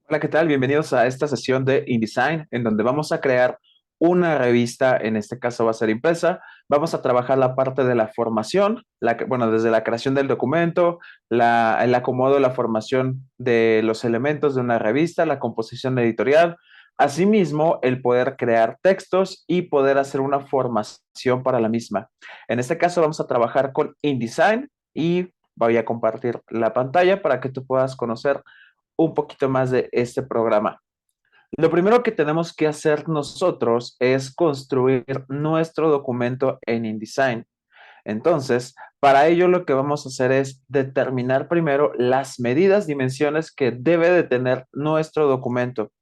Hola, ¿qué tal? Bienvenidos a esta sesión de InDesign, en donde vamos a crear una revista, en este caso va a ser impresa. Vamos a trabajar la parte de la formación, bueno, desde la creación del documento, el acomodo de la formación de los elementos de una revista, la composición editorial, asimismo, el poder crear textos y poder hacer una formación para la misma. En este caso vamos a trabajar con InDesign y voy a compartir la pantalla para que tú puedas conocer un poquito más de este programa. Lo primero que tenemos que hacer nosotros es construir nuestro documento en InDesign. Entonces, para ello lo que vamos a hacer es determinar primero las medidas, dimensiones que debe de tener nuestro documento.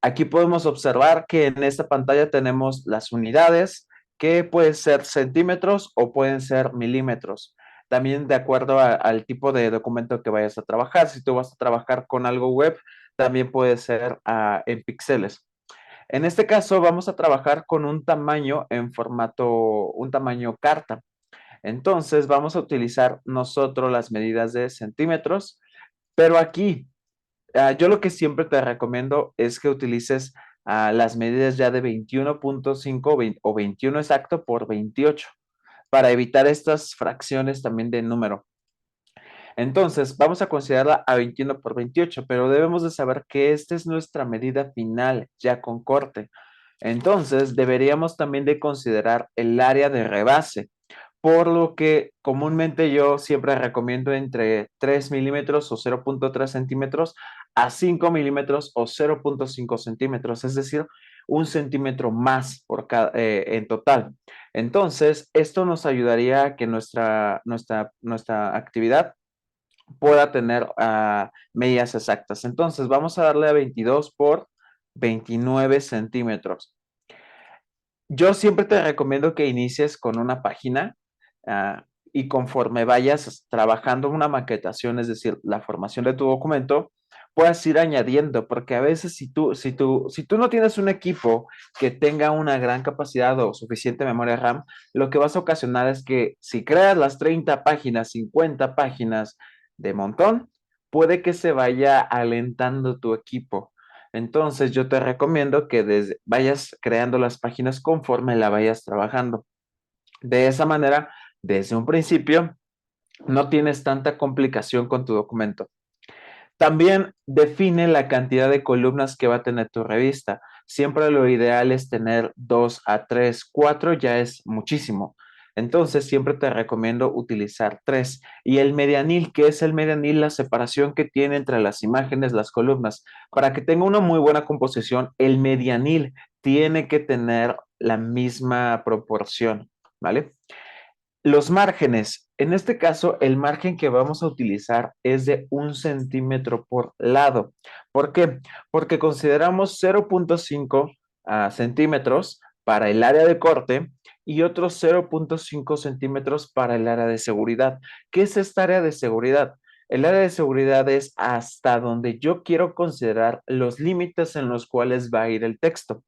Aquí podemos observar que en esta pantalla tenemos las unidades, que pueden ser centímetros o pueden ser milímetros. También de acuerdo al tipo de documento que vayas a trabajar. Si tú vas a trabajar con algo web, también puede ser en píxeles. En este caso, vamos a trabajar con un tamaño en formato, un tamaño carta. Entonces, vamos a utilizar nosotros las medidas de centímetros, pero aquí yo lo que siempre te recomiendo es que utilices las medidas ya de 21.5 o 21 exacto por 28 para evitar estas fracciones también de número. Entonces, vamos a considerarla a 21 por 28, pero debemos de saber que esta es nuestra medida final, ya con corte. Entonces, deberíamos también de considerar el área de rebase, por lo que comúnmente yo siempre recomiendo entre 3 milímetros o 0.3 centímetros a 5 milímetros o 0.5 centímetros, es decir, un centímetro más en total. Entonces, esto nos ayudaría a que nuestra actividad pueda tener medidas exactas. Entonces, vamos a darle a 22 por 29 centímetros. Yo siempre te recomiendo que inicies con una página y conforme vayas trabajando una maquetación, es decir, la formación de tu documento, puedas ir añadiendo, porque a veces si tú no tienes un equipo que tenga una gran capacidad o suficiente memoria RAM, lo que vas a ocasionar es que si creas las 30 páginas, 50 páginas de montón, puede que se vaya alentando tu equipo. Entonces, yo te recomiendo que vayas creando las páginas conforme la vayas trabajando. De esa manera, desde un principio, no tienes tanta complicación con tu documento. También define la cantidad de columnas que va a tener tu revista. Siempre lo ideal es tener 2 a 3, 4 ya es muchísimo. Entonces, siempre te recomiendo utilizar 3. Y el medianil, ¿qué es el medianil? La separación que tiene entre las imágenes, las columnas. Para que tenga una muy buena composición, el medianil tiene que tener la misma proporción, ¿vale? Los márgenes. En este caso, el margen que vamos a utilizar es de 1 centímetro por lado. ¿Por qué? Porque consideramos 0.5 centímetros para el área de corte y otros 0.5 centímetros para el área de seguridad. ¿Qué es esta área de seguridad? El área de seguridad es hasta donde yo quiero considerar los límites en los cuales va a ir el texto.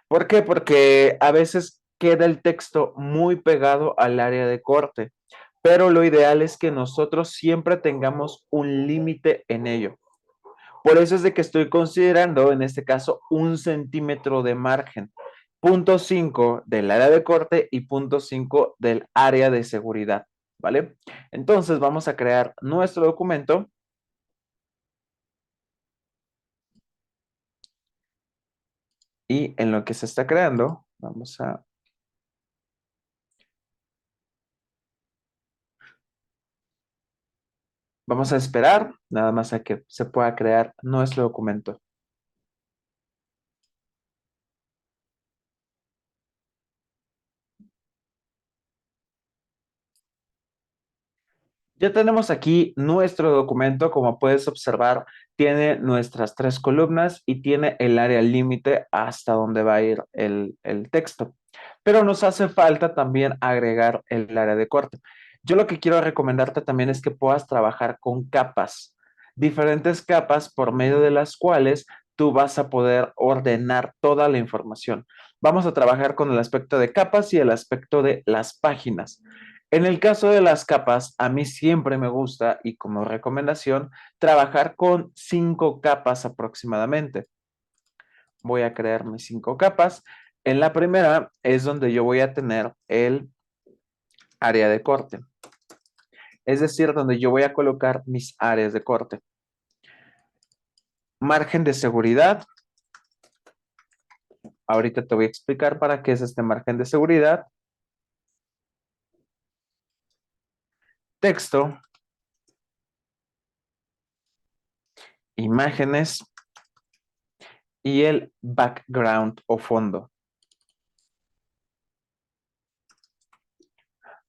¿Por qué? Porque a veces queda el texto muy pegado al área de corte, pero lo ideal es que nosotros siempre tengamos un límite en ello. Por eso es de que estoy considerando, en este caso, 1 centímetro de margen, 0.5 del área de corte y 0.5 del área de seguridad, ¿vale? Entonces vamos a crear nuestro documento y en lo que se está creando, vamos a esperar nada más a que se pueda crear nuestro documento. Ya tenemos aquí nuestro documento, como puedes observar, tiene nuestras 3 columnas y tiene el área límite hasta donde va a ir el texto. Pero nos hace falta también agregar el área de corte. Yo lo que quiero recomendarte también es que puedas trabajar con capas, diferentes capas por medio de las cuales tú vas a poder ordenar toda la información. Vamos a trabajar con el aspecto de capas y el aspecto de las páginas. En el caso de las capas, a mí siempre me gusta y como recomendación, trabajar con 5 capas aproximadamente. Voy a crear mis 5 capas. En la primera es donde yo voy a tener el área de corte, es decir, donde yo voy a colocar mis áreas de corte. Margen de seguridad. Ahorita te voy a explicar para qué es este margen de seguridad. Texto, imágenes y el background o fondo.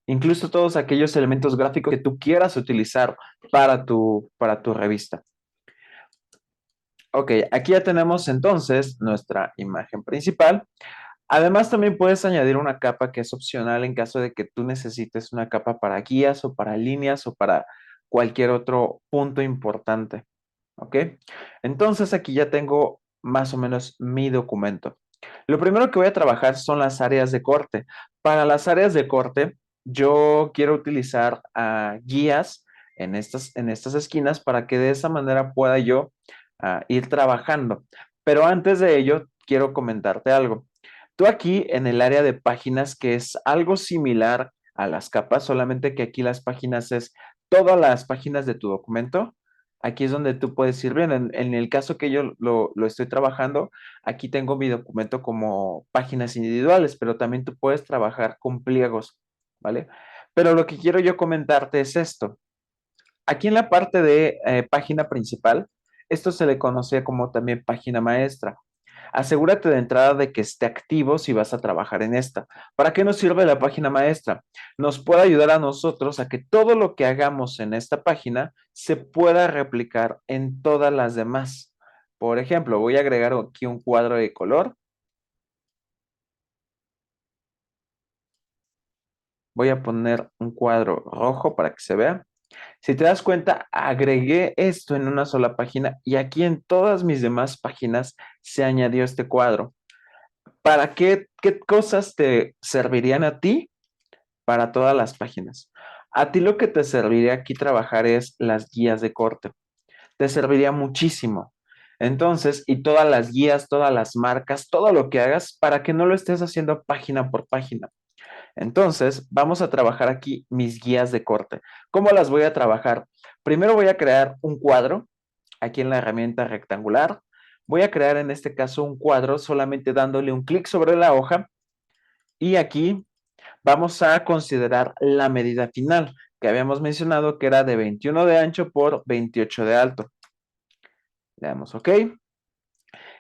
Incluso todos aquellos elementos gráficos que tú quieras utilizar para tu revista. Ok, aquí ya tenemos entonces nuestra imagen principal. Además, también puedes añadir una capa que es opcional en caso de que tú necesites una capa para guías o para líneas o para cualquier otro punto importante. ¿Ok? Entonces aquí ya tengo más o menos mi documento. Lo primero que voy a trabajar son las áreas de corte. Para las áreas de corte, yo quiero utilizar guías en estas esquinas para que de esa manera pueda yo ir trabajando. Pero antes de ello, quiero comentarte algo. Tú aquí en el área de páginas, que es algo similar a las capas, solamente que aquí las páginas es todas las páginas de tu documento. Aquí es donde tú puedes ir bien. En el caso que yo lo estoy trabajando, aquí tengo mi documento como páginas individuales, pero también tú puedes trabajar con pliegos, ¿vale? Pero lo que quiero yo comentarte es esto. Aquí en la parte de página principal, esto se le conoce como también página maestra. Asegúrate de entrada de que esté activo si vas a trabajar en esta. ¿Para qué nos sirve la página maestra? Nos puede ayudar a nosotros a que todo lo que hagamos en esta página se pueda replicar en todas las demás. Por ejemplo, voy a agregar aquí un cuadro de color. Voy a poner un cuadro rojo para que se vea. Si te das cuenta, agregué esto en una sola página y aquí en todas mis demás páginas se añadió este cuadro. ¿Para qué cosas te servirían a ti para todas las páginas? A ti lo que te serviría aquí trabajar es las guías de corte. Te serviría muchísimo. Entonces, y todas las guías, todas las marcas, todo lo que hagas para que no lo estés haciendo página por página. Entonces, vamos a trabajar aquí mis guías de corte. ¿Cómo las voy a trabajar? Primero voy a crear un cuadro aquí en la herramienta rectangular. Voy a crear en este caso un cuadro solamente dándole un clic sobre la hoja y aquí vamos a considerar la medida final que habíamos mencionado que era de 21 de ancho por 28 de alto. Le damos OK.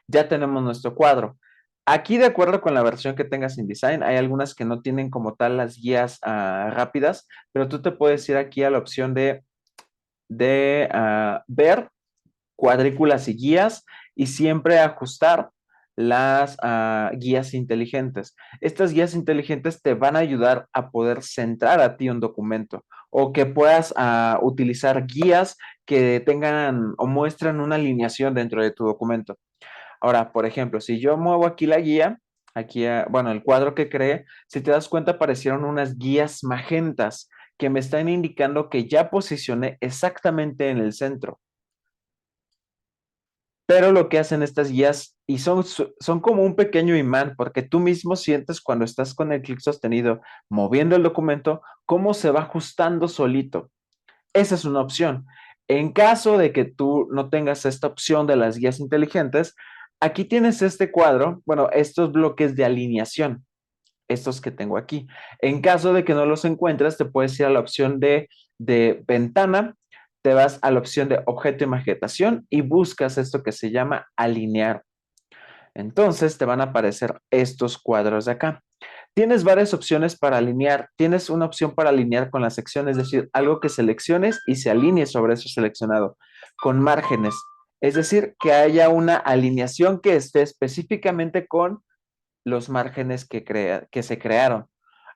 Ya tenemos nuestro cuadro. Aquí, de acuerdo con la versión que tengas InDesign, hay algunas que no tienen como tal las guías rápidas, pero tú te puedes ir aquí a la opción de ver cuadrículas y guías y siempre ajustar las guías inteligentes. Estas guías inteligentes te van a ayudar a poder centrar a ti un documento o que puedas utilizar guías que tengan o muestran una alineación dentro de tu documento. Ahora, por ejemplo, si yo muevo aquí la guía, aquí, bueno, el cuadro que creé, si te das cuenta, aparecieron unas guías magentas que me están indicando que ya posicioné exactamente en el centro. Pero lo que hacen estas guías, y son como un pequeño imán, porque tú mismo sientes cuando estás con el clic sostenido, moviendo el documento, cómo se va ajustando solito. Esa es una opción. En caso de que tú no tengas esta opción de las guías inteligentes, aquí tienes este cuadro, bueno, estos bloques de alineación, estos que tengo aquí. En caso de que no los encuentres, te puedes ir a la opción de ventana, te vas a la opción de objeto y maquetación y buscas esto que se llama alinear. Entonces te van a aparecer estos cuadros de acá. Tienes varias opciones para alinear. Tienes una opción para alinear con la sección, es decir, algo que selecciones y se alinee sobre eso seleccionado. Con márgenes, es decir, que haya una alineación que esté específicamente con los márgenes que se crearon.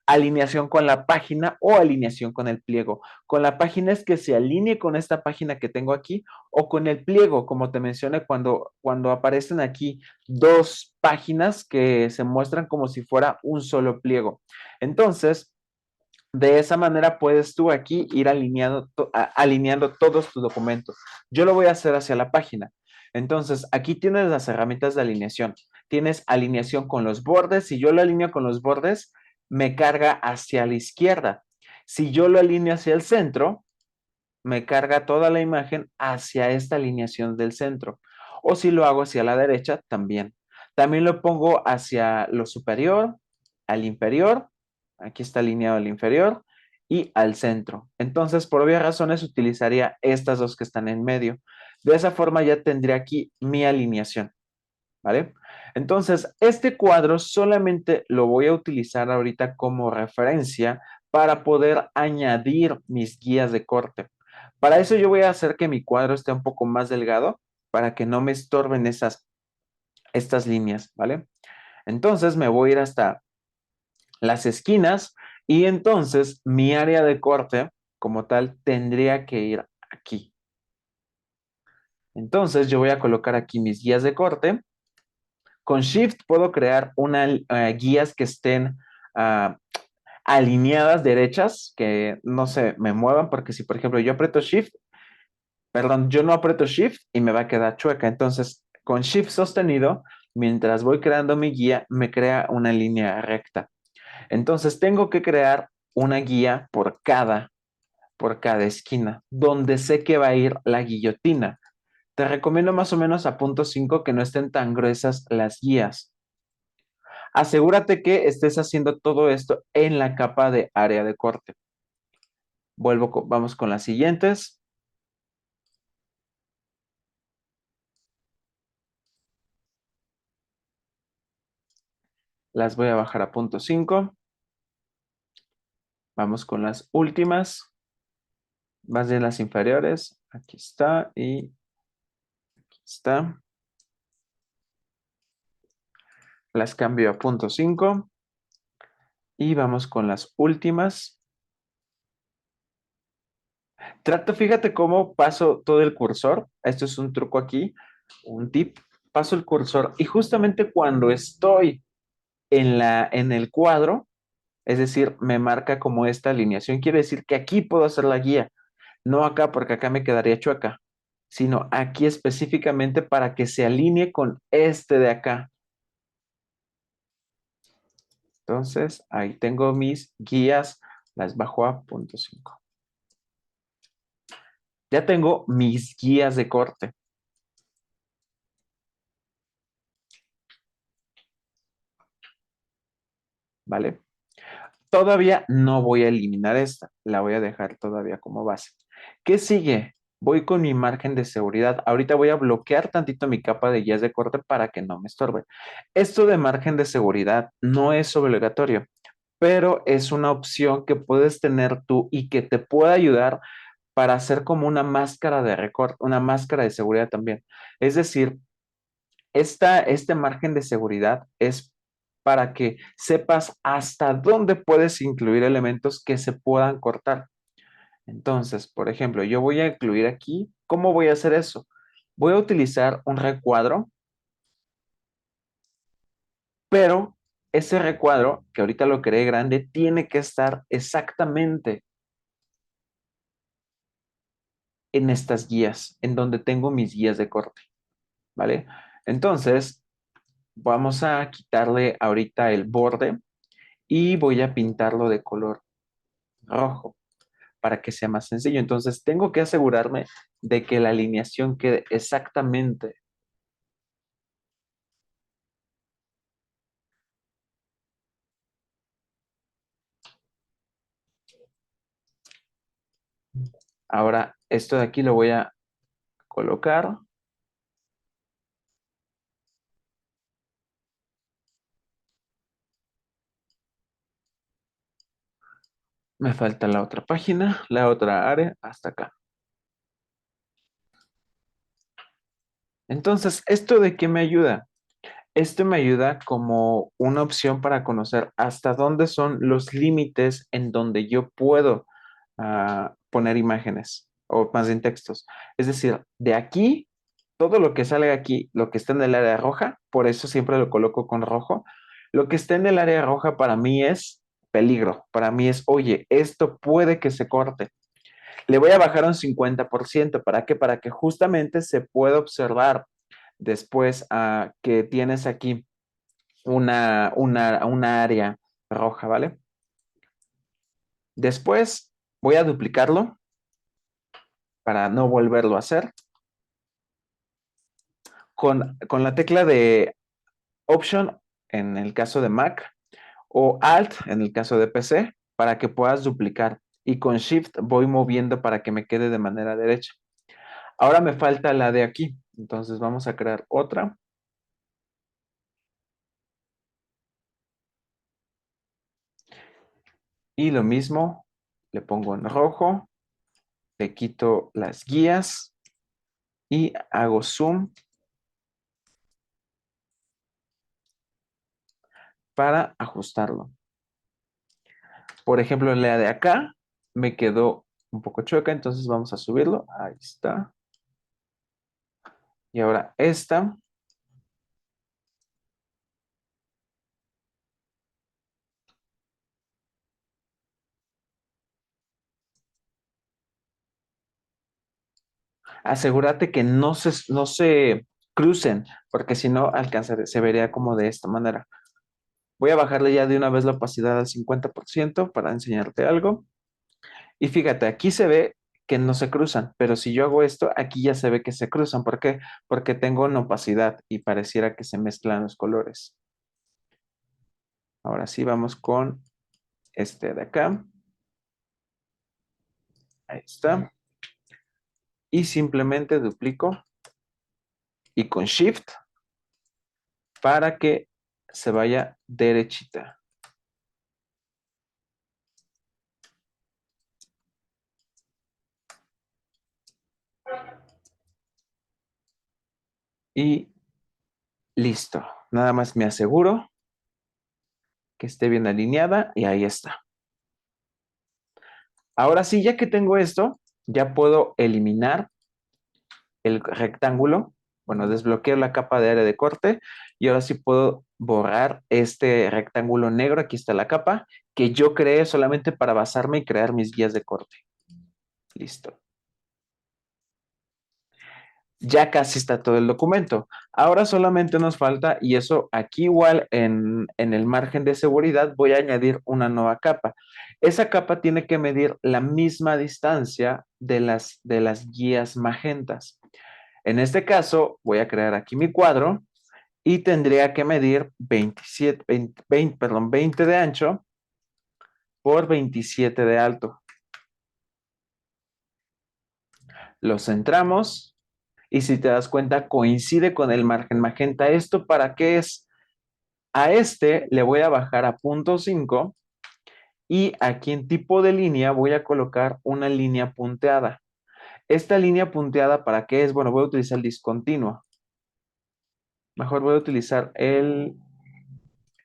Alineación con la página o alineación con el pliego. Con la página es que se alinee con esta página que tengo aquí o con el pliego, como te mencioné, cuando aparecen aquí dos páginas que se muestran como si fuera un solo pliego. Entonces, De esa manera puedes tú aquí ir alineando todos tus documentos. Yo lo voy a hacer hacia la página. Entonces, aquí tienes las herramientas de alineación. Tienes alineación con los bordes. Si yo lo alineo con los bordes, me carga hacia la izquierda. Si yo lo alineo hacia el centro, me carga toda la imagen hacia esta alineación del centro. O si lo hago hacia la derecha, también. También lo pongo hacia lo superior, al inferior. Aquí está alineado al inferior y al centro. Entonces, por obvias razones, utilizaría estas dos que están en medio. De esa forma ya tendría aquí mi alineación, ¿vale? Entonces, este cuadro solamente lo voy a utilizar ahorita como referencia para poder añadir mis guías de corte. Para eso yo voy a hacer que mi cuadro esté un poco más delgado para que no me estorben estas líneas, ¿vale? Entonces me voy a ir hasta las esquinas y entonces mi área de corte como tal tendría que ir aquí. Entonces yo voy a colocar aquí mis guías de corte. Con Shift puedo crear guías que estén alineadas derechas, que no se me muevan, porque si por ejemplo yo aprieto Shift, perdón, yo no aprieto Shift y me va a quedar chueca. Entonces con Shift sostenido, mientras voy creando mi guía, me crea una línea recta. Entonces tengo que crear una guía por cada esquina, donde sé que va a ir la guillotina. Te recomiendo más o menos a punto 5 que no estén tan gruesas las guías. Asegúrate que estés haciendo todo esto en la capa de área de corte. Vamos con las siguientes. Las voy a bajar a punto 5. Vamos con las últimas. Más bien las inferiores. Aquí está y aquí está. Las cambio a punto 5. Y vamos con las últimas. Fíjate cómo paso todo el cursor. Esto es un truco aquí, un tip. Paso el cursor y justamente cuando estoy en el cuadro, es decir, me marca como esta alineación. Quiere decir que aquí puedo hacer la guía, no acá porque acá me quedaría chueca, sino aquí específicamente para que se alinee con este de acá. Entonces, ahí tengo mis guías, las bajo a punto 5. Ya tengo mis guías de corte, ¿vale? Todavía no voy a eliminar esta, la voy a dejar todavía como base. ¿Qué sigue? Voy con mi margen de seguridad. Ahorita voy a bloquear tantito mi capa de guías de corte para que no me estorbe. Esto de margen de seguridad no es obligatorio, pero es una opción que puedes tener tú y que te puede ayudar para hacer como una máscara de recorte, una máscara de seguridad también. Es decir, este margen de seguridad es para que sepas hasta dónde puedes incluir elementos que se puedan cortar. Entonces, por ejemplo, yo voy a incluir aquí, ¿cómo voy a hacer eso? Voy a utilizar un recuadro, pero ese recuadro, que ahorita lo creé grande, tiene que estar exactamente en estas guías, en donde tengo mis guías de corte, ¿vale? Entonces, vamos a quitarle ahorita el borde y voy a pintarlo de color rojo para que sea más sencillo. Entonces tengo que asegurarme de que la alineación quede exactamente. Ahora esto de aquí lo voy a colocar. Me falta la otra página, la otra área, hasta acá. Entonces, ¿esto de qué me ayuda? Esto me ayuda como una opción para conocer hasta dónde son los límites en donde yo puedo poner imágenes o más bien textos. Es decir, de aquí, todo lo que sale aquí, lo que está en el área roja, por eso siempre lo coloco con rojo, lo que está en el área roja para mí es peligro. Para mí es, oye, esto puede que se corte. Le voy a bajar un 50%. ¿Para qué? Para que justamente se pueda observar después que tienes aquí una área roja, ¿vale? Después voy a duplicarlo para no volverlo a hacer. Con la tecla de Option en el caso de Mac o Alt en el caso de PC para que puedas duplicar. Y con Shift voy moviendo para que me quede de manera derecha. Ahora me falta la de aquí. Entonces vamos a crear otra. Y lo mismo, le pongo en rojo, le quito las guías y hago zoom para ajustarlo. Por ejemplo, la de acá me quedó un poco chueca, entonces vamos a subirlo. Ahí está. Y ahora esta. Asegúrate que no se crucen, porque si no, se vería como de esta manera. Voy a bajarle ya de una vez la opacidad al 50% para enseñarte algo. Y fíjate, aquí se ve que no se cruzan, pero si yo hago esto, aquí ya se ve que se cruzan. ¿Por qué? Porque tengo una opacidad y pareciera que se mezclan los colores. Ahora sí, vamos con este de acá. Ahí está. Y simplemente duplico y con Shift para que se vaya derechita. Y listo. Nada más me aseguro que esté bien alineada y ahí está. Ahora sí, ya que tengo esto, ya puedo eliminar el rectángulo. Bueno, desbloqueo la capa de área de corte y ahora sí puedo borrar este rectángulo negro. Aquí está la capa que yo creé solamente para basarme y crear mis guías de corte. Listo. Ya casi está todo el documento. Ahora solamente nos falta, y eso aquí igual en el margen de seguridad, voy a añadir una nueva capa. Esa capa tiene que medir la misma distancia de las guías magentas. En este caso, voy a crear aquí mi cuadro y tendría que medir 20 de ancho por 27 de alto. Lo centramos. Y si te das cuenta, coincide con el margen magenta. ¿Esto para qué es? A este le voy a bajar a 0.5 y aquí en tipo de línea voy a colocar una línea punteada. Esta línea punteada, ¿para qué es? Bueno, voy a utilizar el discontinuo. Mejor voy a utilizar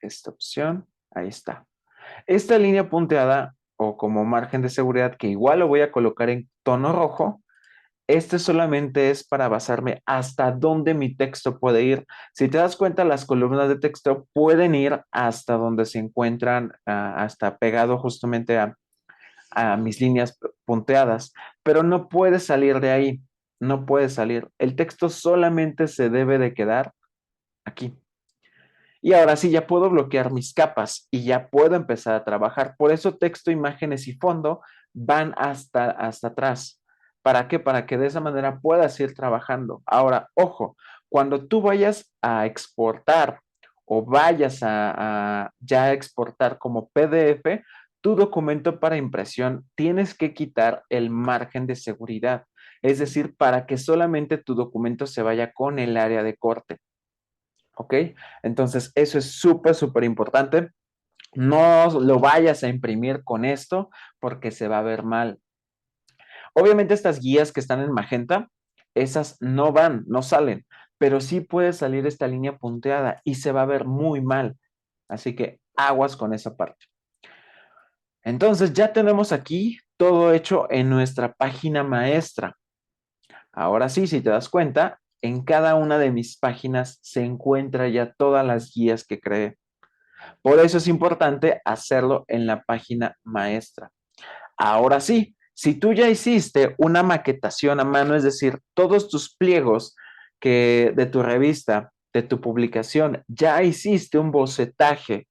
esta opción. Ahí está. Esta línea punteada o como margen de seguridad, que igual lo voy a colocar en tono rojo, este solamente es para basarme hasta dónde mi texto puede ir. Si te das cuenta, las columnas de texto pueden ir hasta donde se encuentran, hasta pegado justamente a mis líneas punteadas, pero no puede salir de ahí, no puede salir. El texto solamente se debe de quedar aquí. Y ahora sí, ya puedo bloquear mis capas y ya puedo empezar a trabajar. Por eso texto, imágenes y fondo van hasta atrás. ¿Para qué? Para que de esa manera puedas ir trabajando. Ahora, ojo, cuando tú vayas a exportar o vayas a ya exportar como PDF tu documento para impresión, tienes que quitar el margen de seguridad. Es decir, para que solamente tu documento se vaya con el área de corte. ¿Ok? Entonces, eso es súper, súper importante. No lo vayas a imprimir con esto porque se va a ver mal. Obviamente estas guías que están en magenta, esas no van, no salen, pero sí puede salir esta línea punteada y se va a ver muy mal. Así que aguas con esa parte. Entonces ya tenemos aquí todo hecho en nuestra página maestra. Ahora sí, si te das cuenta, en cada una de mis páginas se encuentra ya todas las guías que creé. Por eso es importante hacerlo en la página maestra. Ahora sí, si tú ya hiciste una maquetación a mano, es decir, todos tus pliegos de tu revista, de tu publicación, ya hiciste un bocetaje,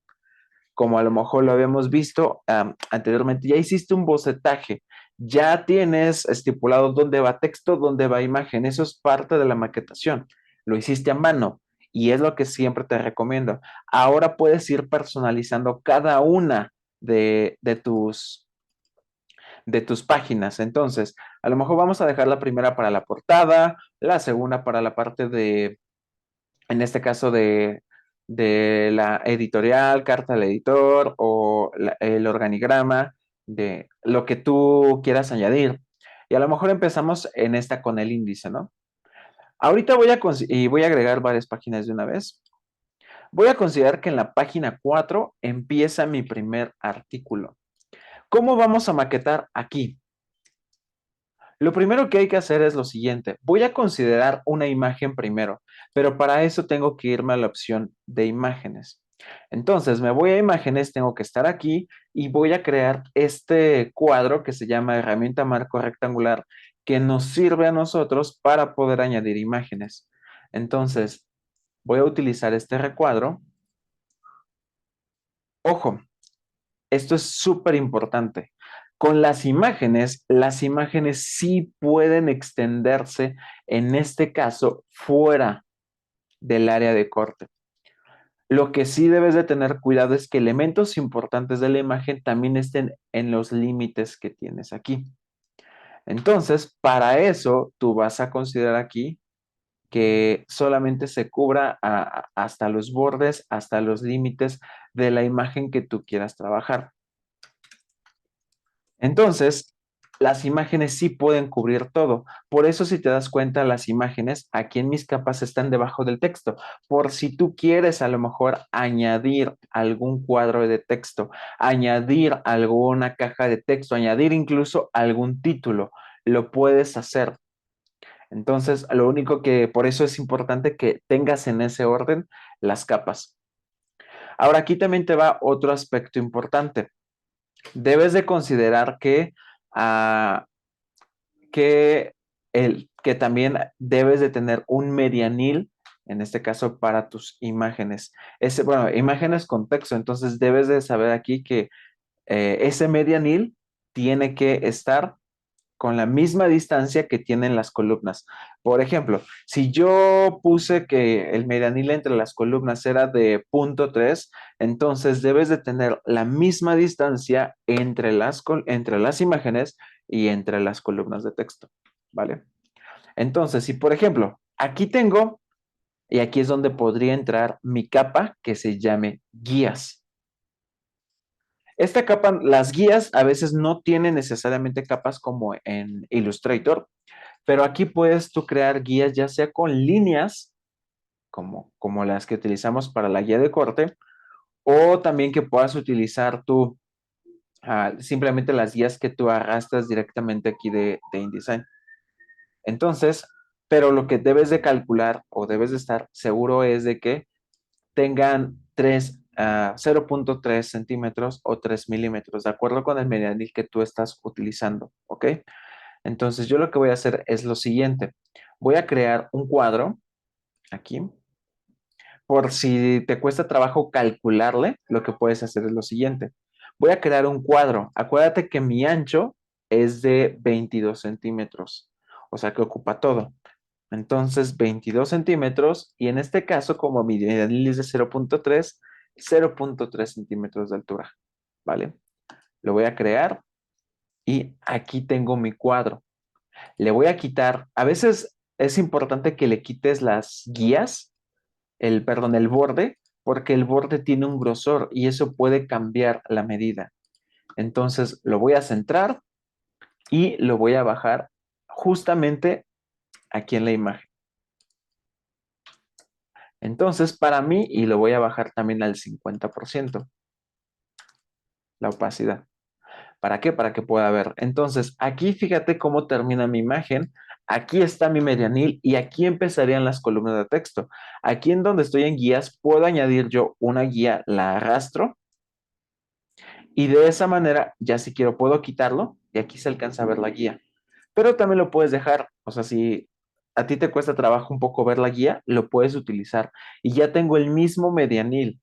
como a lo mejor lo habíamos visto anteriormente, ya hiciste un bocetaje, ya tienes estipulado dónde va texto, dónde va imagen, eso es parte de la maquetación, lo hiciste a mano y es lo que siempre te recomiendo. Ahora puedes ir personalizando cada una de tus páginas. Entonces, a lo mejor vamos a dejar la primera para la portada, la segunda para la parte en este caso, de la editorial, carta al editor o el organigrama de lo que tú quieras añadir. Y a lo mejor empezamos en esta con el índice, ¿no? Ahorita voy a agregar varias páginas de una vez. Voy a considerar que en la página 4 empieza mi primer artículo. ¿Cómo vamos a maquetar aquí? Lo primero que hay que hacer es lo siguiente. Voy a considerar una imagen primero, pero para eso tengo que irme a la opción de imágenes. Entonces, me voy a imágenes, tengo que estar aquí y voy a crear este cuadro que se llama herramienta marco rectangular que nos sirve a nosotros para poder añadir imágenes. Entonces, voy a utilizar este recuadro. Ojo, esto es súper importante. Con las imágenes sí pueden extenderse, en este caso, fuera del área de corte. Lo que sí debes de tener cuidado es que elementos importantes de la imagen también estén en los límites que tienes aquí. Entonces, para eso, tú vas a considerar aquí que solamente se cubra hasta los bordes, hasta los límites de la imagen que tú quieras trabajar. Entonces, las imágenes sí pueden cubrir todo. Por eso, si te das cuenta, las imágenes aquí en mis capas están debajo del texto. Por si tú quieres a lo mejor añadir algún cuadro de texto, añadir alguna caja de texto, añadir incluso algún título, lo puedes hacer. Entonces, lo único que por eso es importante que tengas en ese orden las capas. Ahora, aquí también te va otro aspecto importante. Debes de considerar ah, que también debes de tener un medianil, en este caso para tus imágenes. Bueno, imágenes con texto, entonces debes de saber aquí que ese medianil tiene que estar con la misma distancia que tienen las columnas. Por ejemplo, si yo puse que el medianil entre las columnas era de 0.3, entonces debes de tener la misma distancia entre las imágenes y entre las columnas de texto, ¿vale? Entonces, si por ejemplo, aquí tengo, y aquí es donde podría entrar mi capa que se llame guías. Esta capa, las guías a veces no tienen necesariamente capas como en Illustrator, pero aquí puedes tú crear guías ya sea con líneas, como las que utilizamos para la guía de corte, o también que puedas utilizar tú simplemente las guías que tú arrastras directamente aquí de InDesign. Entonces, pero lo que debes de calcular o debes de estar seguro es de que tengan 0.3 centímetros o 3 milímetros, de acuerdo con el medianil que tú estás utilizando, ¿ok? Entonces, yo lo que voy a hacer es lo siguiente. Voy a crear un cuadro aquí. Por si te cuesta trabajo calcularle, lo que puedes hacer es lo siguiente. Voy a crear un cuadro. Acuérdate que mi ancho es de 22 centímetros, o sea que ocupa todo. Entonces, 22 centímetros y en este caso, como mi medianil es de 0.3 centímetros de altura, ¿vale? Lo voy a crear y aquí tengo mi cuadro. Le voy a quitar, a veces es importante que le quites las guías, perdón, el borde, porque el borde tiene un grosor y eso puede cambiar la medida. Entonces lo voy a centrar y lo voy a bajar justamente aquí en la imagen. Entonces, para mí, y lo voy a bajar también al 50%, la opacidad. ¿Para qué? Para que pueda ver. Entonces, aquí fíjate cómo termina mi imagen. Aquí está mi medianil y aquí empezarían las columnas de texto. Aquí en donde estoy en guías, puedo añadir yo una guía, la arrastro y de esa manera, ya si quiero, puedo quitarlo y aquí se alcanza a ver la guía. Pero también lo puedes dejar, o sea, si a ti te cuesta trabajo un poco ver la guía, lo puedes utilizar y ya tengo el mismo medianil.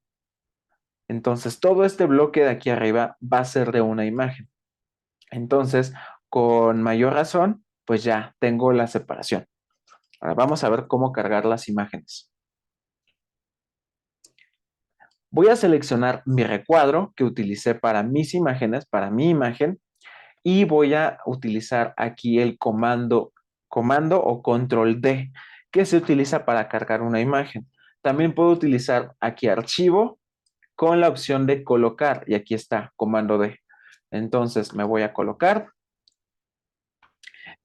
Entonces, todo este bloque de aquí arriba va a ser de una imagen. Entonces, con mayor razón, pues ya tengo la separación. Ahora vamos a ver cómo cargar las imágenes. Voy a seleccionar mi recuadro que utilicé para mis imágenes, para mi imagen, y voy a utilizar aquí el comando o control D, que se utiliza para cargar una imagen. También puedo utilizar aquí archivo con la opción de colocar, y aquí está, comando D. Entonces me voy a colocar.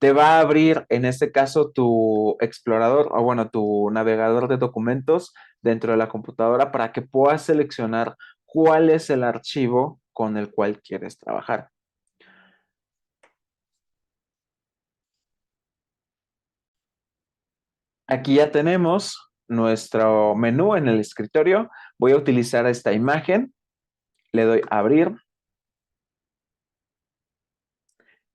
Te va a abrir, en este caso, tu explorador, o bueno, tu navegador de documentos dentro de la computadora para que puedas seleccionar cuál es el archivo con el cual quieres trabajar. Aquí ya tenemos nuestro menú en el escritorio. Voy a utilizar esta imagen. Le doy a abrir.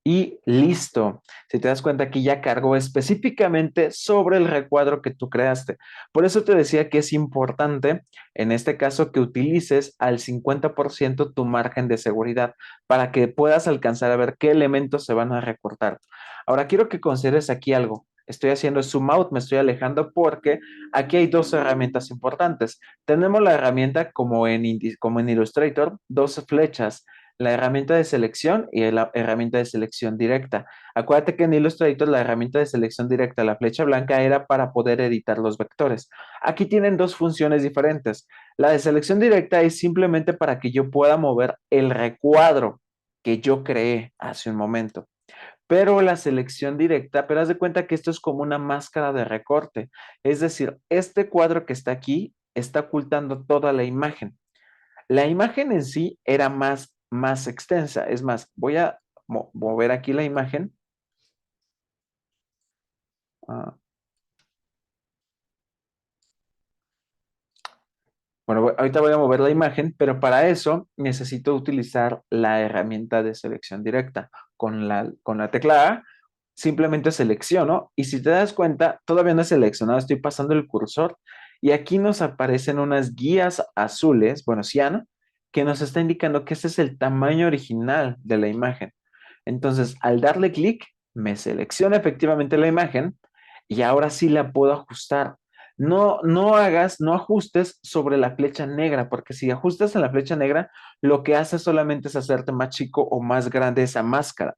Y listo. Si te das cuenta, aquí ya cargó específicamente sobre el recuadro que tú creaste. Por eso te decía que es importante, en este caso, que utilices al 50% tu margen de seguridad para que puedas alcanzar a ver qué elementos se van a recortar. Ahora, quiero que consideres aquí algo. Estoy haciendo zoom out, me estoy alejando porque aquí hay dos herramientas importantes. Tenemos la herramienta como en Illustrator, dos flechas, la herramienta de selección y la herramienta de selección directa. Acuérdate que en Illustrator la herramienta de selección directa, la flecha blanca, era para poder editar los vectores. Aquí tienen dos funciones diferentes. La de selección directa es simplemente para que yo pueda mover el recuadro que yo creé hace un momento. Pero la selección directa, pero haz de cuenta que esto es como una máscara de recorte. Es decir, este cuadro que está aquí está ocultando toda la imagen. La imagen en sí era más extensa. Es más, voy a mover aquí la imagen. Ah, bueno, ahorita voy a mover la imagen, pero para eso necesito utilizar la herramienta de selección directa. Con la tecla A, simplemente selecciono y si te das cuenta, todavía no he seleccionado, estoy pasando el cursor y aquí nos aparecen unas guías azules, bueno, ciano, que nos está indicando que ese es el tamaño original de la imagen. Entonces, al darle clic, me selecciona efectivamente la imagen y ahora sí la puedo ajustar. No ajustes sobre la flecha negra, porque si ajustas en la flecha negra, lo que hace solamente es hacerte más chico o más grande esa máscara.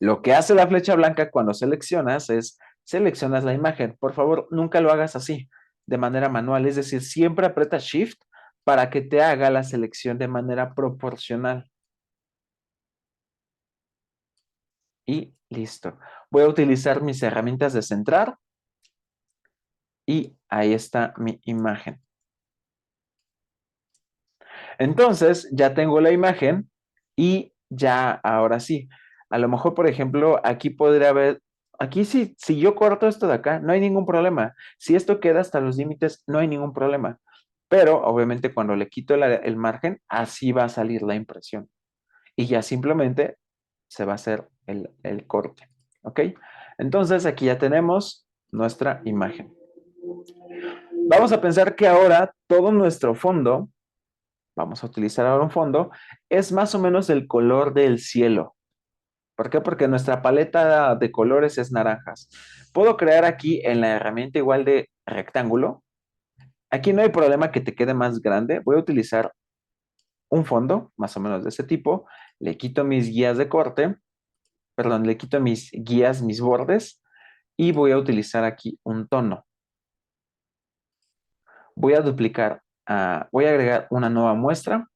Lo que hace la flecha blanca cuando seleccionas es seleccionas la imagen. Por favor, nunca lo hagas así, de manera manual. Es decir, siempre aprieta Shift para que te haga la selección de manera proporcional. Y listo. Voy a utilizar mis herramientas de centrar y ahí está mi imagen. Entonces, ya tengo la imagen y ya ahora sí. A lo mejor, por ejemplo, aquí podría haber, aquí sí, si yo corto esto de acá, no hay ningún problema. Si esto queda hasta los límites, no hay ningún problema. Pero obviamente cuando le quito el margen, así va a salir la impresión. Y ya simplemente se va a hacer el corte. ¿Ok? Entonces aquí ya tenemos nuestra imagen. Vamos a pensar que ahora todo nuestro fondo, vamos a utilizar ahora un fondo, es más o menos el color del cielo. ¿Por qué? Porque nuestra paleta de colores es naranjas. Puedo crear aquí en la herramienta igual de rectángulo. Aquí no hay problema que te quede más grande. Voy a utilizar un fondo, más o menos de ese tipo. Le quito mis guías de corte, perdón, le quito mis guías, mis bordes, y voy a utilizar aquí un tono. Voy a duplicar, voy a agregar una nueva muestra.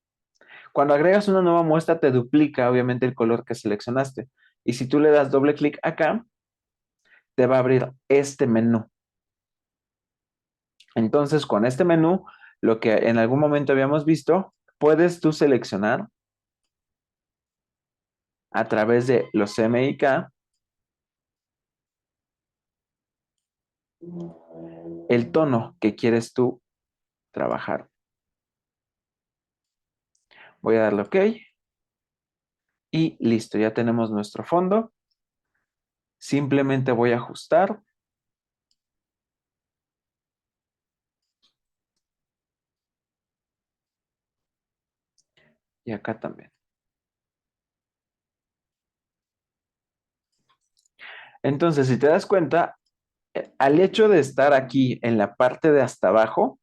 Cuando agregas una nueva muestra, te duplica obviamente el color que seleccionaste. Y si tú le das doble clic acá, te va a abrir este menú. Entonces, con este menú, lo que en algún momento habíamos visto, puedes tú seleccionar a través de los MIK el tono que quieres tú trabajar. Voy a darle OK y listo, ya tenemos nuestro fondo. Simplemente voy a ajustar. Y acá también. Entonces, si te das cuenta, al hecho de estar aquí en la parte de hasta abajo,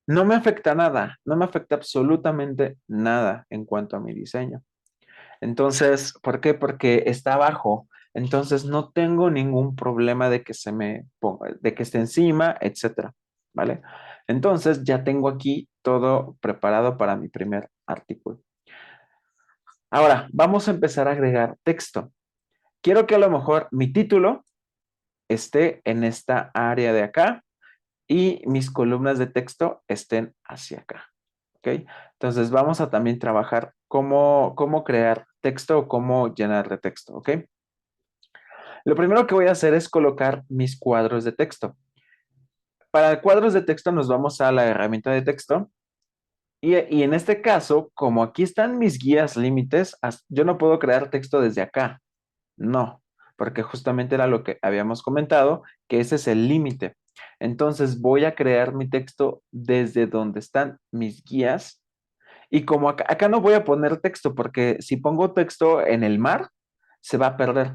no me afecta nada, no me afecta absolutamente nada en cuanto a mi diseño. Entonces, ¿por qué? Porque está abajo. Entonces, no tengo ningún problema de que se me ponga, de que esté encima, etcétera. ¿Vale? Entonces, ya tengo aquí todo preparado para mi primer artículo. Ahora, vamos a empezar a agregar texto. Quiero que a lo mejor mi título esté en esta área de acá y mis columnas de texto estén hacia acá. ¿Ok? Entonces vamos a también trabajar cómo crear texto o cómo llenar de texto. ¿Ok? Lo primero que voy a hacer es colocar mis cuadros de texto. Para cuadros de texto nos vamos a la herramienta de texto y en este caso, como aquí están mis guías límites, yo no puedo crear texto desde acá. No, porque justamente era lo que habíamos comentado, que ese es el límite. Entonces voy a crear mi texto desde donde están mis guías. Y como acá no voy a poner texto, porque si pongo texto en el mar, se va a perder.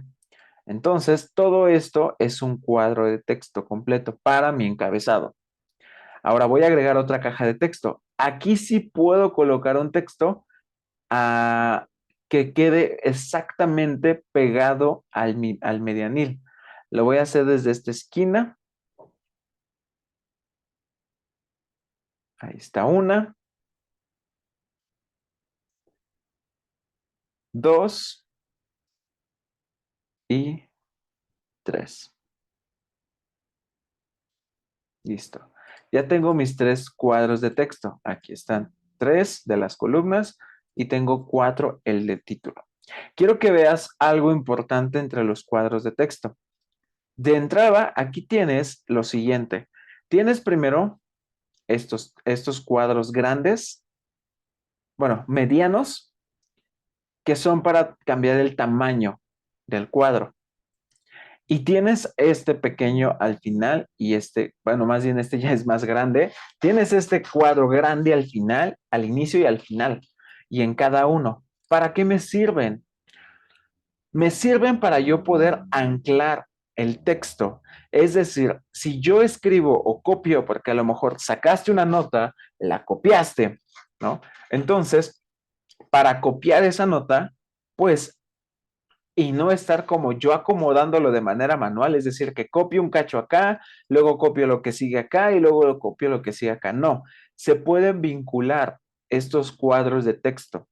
Entonces, todo esto es un cuadro de texto completo para mi encabezado. Ahora voy a agregar otra caja de texto. Aquí sí puedo colocar un texto a que quede exactamente pegado al medianil. Lo voy a hacer desde esta esquina. Ahí está una, dos y tres. Listo. Ya tengo mis tres cuadros de texto. Aquí están tres de las columnas y tengo cuatro el de título. Quiero que veas algo importante entre los cuadros de texto. De entrada, aquí tienes lo siguiente. Tienes primero estos cuadros grandes, bueno, medianos, que son para cambiar el tamaño del cuadro. Y tienes este pequeño al final y este, bueno, más bien este ya es más grande. Tienes este cuadro grande al final, al inicio y al final, y en cada uno. ¿Para qué me sirven? Me sirven para yo poder anclar el texto. Es decir, si yo escribo o copio, porque a lo mejor sacaste una nota, la copiaste, ¿no? Entonces, para copiar esa nota, pues, y no estar como yo acomodándolo de manera manual, es decir, que copio un cacho acá, luego copio lo que sigue acá y luego copio lo que sigue acá. No, se pueden vincular estos cuadros de texto.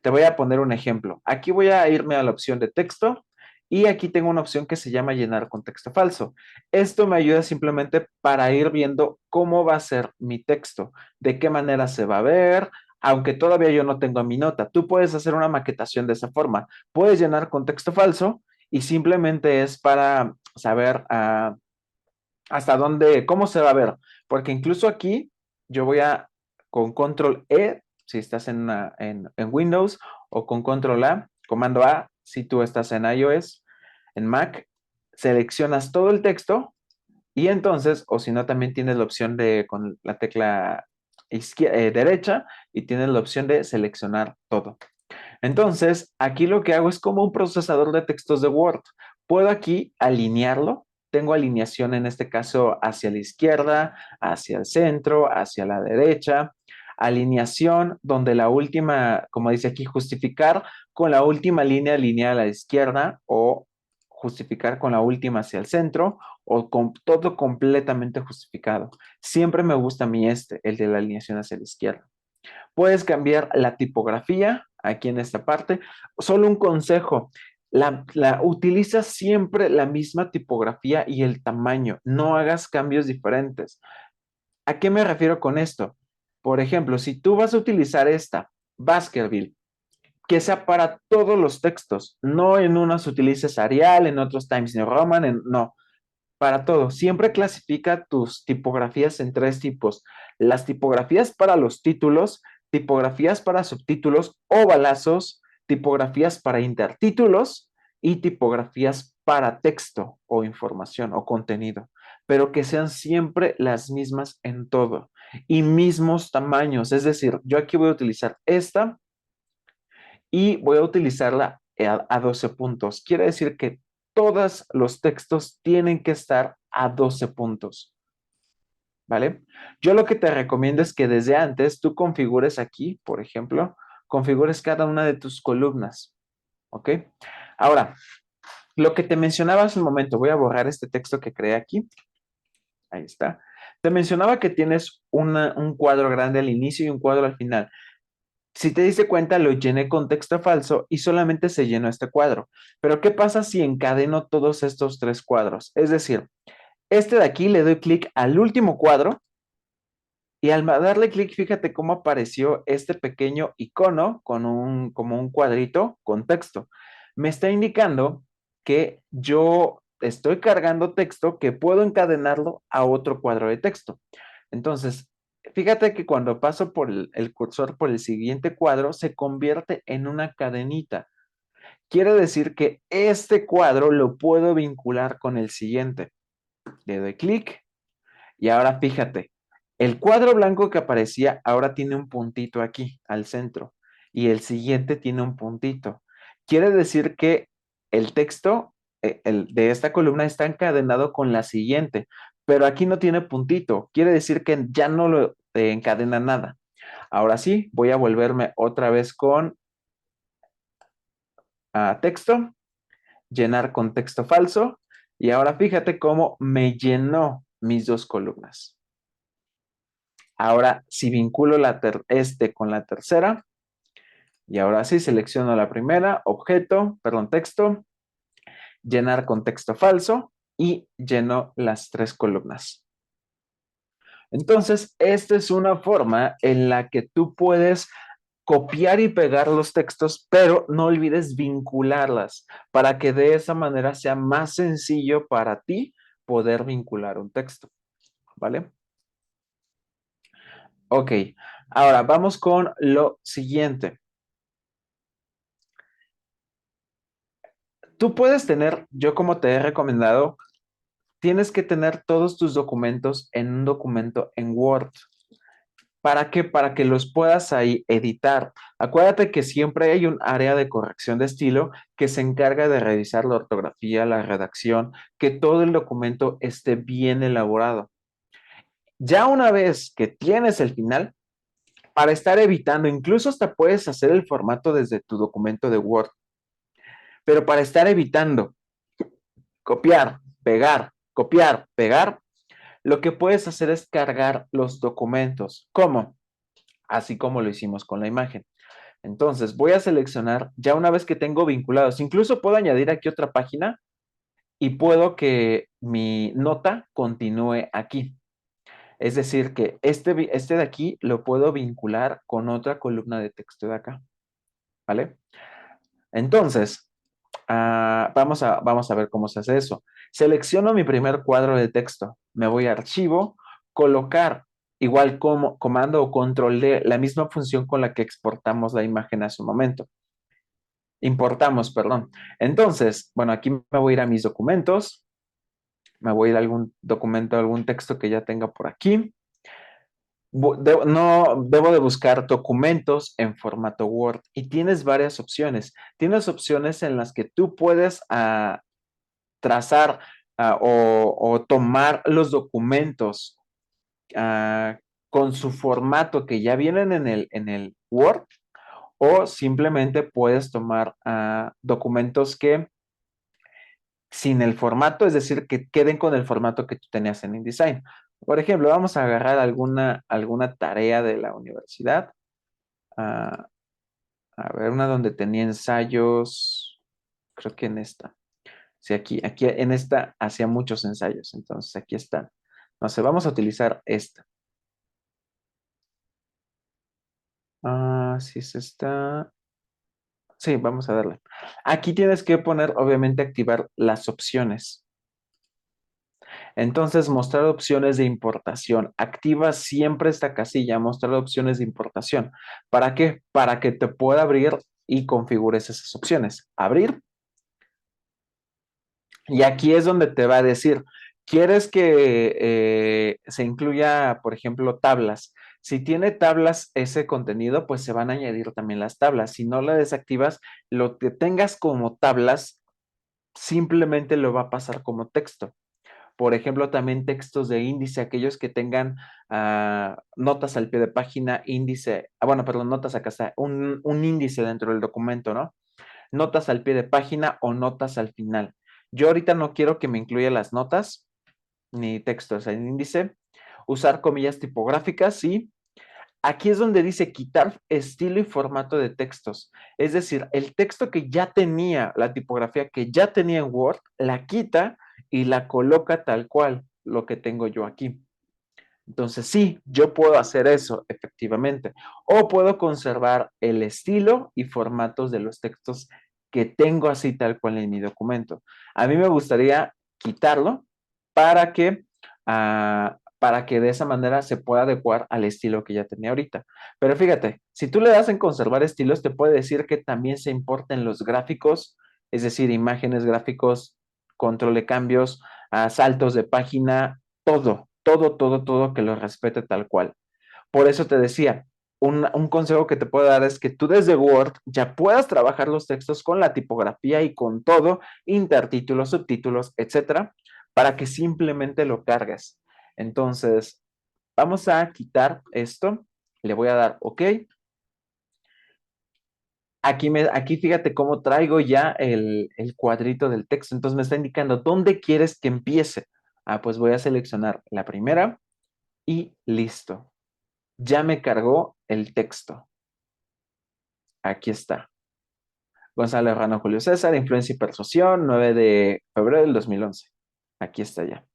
Te voy a poner un ejemplo. Aquí voy a irme a la opción de texto y aquí tengo una opción que se llama llenar con texto falso. Esto me ayuda simplemente para ir viendo cómo va a ser mi texto, de qué manera se va a ver, aunque todavía yo no tengo mi nota. Tú puedes hacer una maquetación de esa forma. Puedes llenar con texto falso y simplemente es para saber hasta dónde, cómo se va a ver. Porque incluso aquí yo voy a, con control E, si estás en Windows, o con control A, comando A, si tú estás en iOS, en Mac, seleccionas todo el texto y entonces, o si no, también tienes la opción de, con la tecla derecha, y tienes la opción de seleccionar todo. Entonces, aquí lo que hago es como un procesador de textos de Word. Puedo aquí alinearlo. Tengo alineación en este caso hacia la izquierda, hacia el centro, hacia la derecha. Alineación donde la última, como dice aquí, justificar con la última línea alineada a la izquierda o justificar con la última hacia el centro o con todo completamente justificado. Siempre me gusta a mí el de la alineación hacia la izquierda. Puedes cambiar la tipografía aquí en esta parte. Solo un consejo, utiliza siempre la misma tipografía y el tamaño. No hagas cambios diferentes. ¿A qué me refiero con esto? Por ejemplo, si tú vas a utilizar esta, Baskerville, que sea para todos los textos, no en unos utilices Arial, en otros Times New Roman, no. para todo. Siempre clasifica tus tipografías en tres tipos. Las tipografías para los títulos, tipografías para subtítulos o balazos, tipografías para intertítulos y tipografías para texto o información o contenido, pero que sean siempre las mismas en todo y mismos tamaños. Es decir, yo aquí voy a utilizar esta y voy a utilizarla a 12 puntos. Quiere decir que todos los textos tienen que estar a 12 puntos, ¿vale? Yo lo que te recomiendo es que desde antes tú configures aquí, por ejemplo, configures cada una de tus columnas, ¿ok? Ahora, lo que te mencionaba hace un momento, voy a borrar este texto que creé aquí. Ahí está. Te mencionaba que tienes un cuadro grande al inicio y un cuadro al final. Si te diste cuenta, lo llené con texto falso y solamente se llenó este cuadro. Pero ¿qué pasa si encadeno todos estos tres cuadros? Es decir, este de aquí le doy clic al último cuadro y al darle clic, fíjate cómo apareció este pequeño icono con como un cuadrito con texto. Me está indicando que yo estoy cargando texto que puedo encadenarlo a otro cuadro de texto. Entonces, fíjate que cuando paso por el cursor por el siguiente cuadro, se convierte en una cadenita. Quiere decir que este cuadro lo puedo vincular con el siguiente. Le doy clic y ahora fíjate, el cuadro blanco que aparecía ahora tiene un puntito aquí al centro y el siguiente tiene un puntito. Quiere decir que el texto el de esta columna está encadenado con la siguiente, pero aquí no tiene puntito. Quiere decir que ya no lo encadena nada. Ahora sí, voy a volverme otra vez con texto, llenar con texto falso y ahora fíjate cómo me llenó mis dos columnas. Ahora, si vinculo este con la tercera, y ahora sí selecciono la primera, objeto, perdón, texto, llenar con texto falso y lleno las tres columnas. Entonces, esta es una forma en la que tú puedes copiar y pegar los textos, pero no olvides vincularlas para que de esa manera sea más sencillo para ti poder vincular un texto, ¿vale? Ok, ahora vamos con lo siguiente. Tú puedes tener, yo como te he recomendado, tienes que tener todos tus documentos en un documento en Word. ¿Para qué? Para que los puedas ahí editar. Acuérdate que siempre hay un área de corrección de estilo que se encarga de revisar la ortografía, la redacción, que todo el documento esté bien elaborado. Ya una vez que tienes el final, para estar evitando, incluso hasta puedes hacer el formato desde tu documento de Word, pero para estar evitando copiar, pegar, lo que puedes hacer es cargar los documentos. ¿Cómo? Así como lo hicimos con la imagen. Entonces, voy a seleccionar ya una vez que tengo vinculados. Incluso puedo añadir aquí otra página y puedo que mi nota continúe aquí. Es decir, que este de aquí lo puedo vincular con otra columna de texto de acá. ¿Vale? Entonces, vamos a ver cómo se hace eso. Selecciono mi primer cuadro de texto, me voy a archivo, colocar igual como comando o control D, la misma función con la que exportamos la imagen hace un momento. Importamos, perdón. Entonces, bueno, aquí me voy a ir a mis documentos, me voy a ir a algún documento, algún texto que ya tenga por aquí. No, debo de buscar documentos en formato Word y tienes varias opciones. Tienes opciones en las que tú puedes trazar o tomar los documentos con su formato que ya vienen en el Word o simplemente puedes tomar documentos que sin el formato, es decir, que queden con el formato que tú tenías en InDesign. Por ejemplo, vamos a agarrar alguna tarea de la universidad. ah, a ver, una donde tenía ensayos, creo que en esta. Sí, aquí en esta hacía muchos ensayos, entonces aquí están. No sé, vamos a utilizar esta. Sí es esta. Sí, vamos a darle. Aquí tienes que poner, obviamente, activar las opciones. Entonces, mostrar opciones de importación. Activa siempre esta casilla, mostrar opciones de importación. ¿Para qué? Para que te pueda abrir y configures esas opciones. Abrir. Y aquí es donde te va a decir, ¿quieres que se incluya, por ejemplo, tablas? Si tiene tablas ese contenido, pues se van a añadir también las tablas. Si no la desactivas, lo que tengas como tablas simplemente lo va a pasar como texto. Por ejemplo, también textos de índice, aquellos que tengan notas al pie de página, índice, bueno, perdón, notas acá está, un índice dentro del documento, ¿no? Notas al pie de página o notas al final. Yo ahorita no quiero que me incluya las notas ni textos en índice. Usar comillas tipográficas, sí. Aquí es donde dice quitar estilo y formato de textos. Es decir, el texto que ya tenía, la tipografía que ya tenía en Word, la quita y la coloca tal cual, lo que tengo yo aquí. Entonces, sí, yo puedo hacer eso, efectivamente. O puedo conservar el estilo y formatos de los textos que tengo así tal cual en mi documento. A mí me gustaría quitarlo para que, para que de esa manera se pueda adecuar al estilo que ya tenía ahorita. Pero fíjate, si tú le das en conservar estilos, te puede decir que también se importen los gráficos, es decir, imágenes, gráficos, control de cambios, saltos de página, todo que lo respete tal cual. Por eso te decía, un consejo que te puedo dar es que tú desde Word ya puedas trabajar los textos con la tipografía y con todo, intertítulos, subtítulos, etcétera, para que simplemente lo cargues. Entonces, vamos a quitar esto, le voy a dar OK. Aquí fíjate cómo traigo ya el cuadrito del texto, entonces me está indicando dónde quieres que empiece. Pues voy a seleccionar la primera y listo. Ya me cargó el texto. Aquí está. Gonzalo Herrano Julio César, Influencia y Persuasión, 9 de febrero del 2011. Aquí está ya.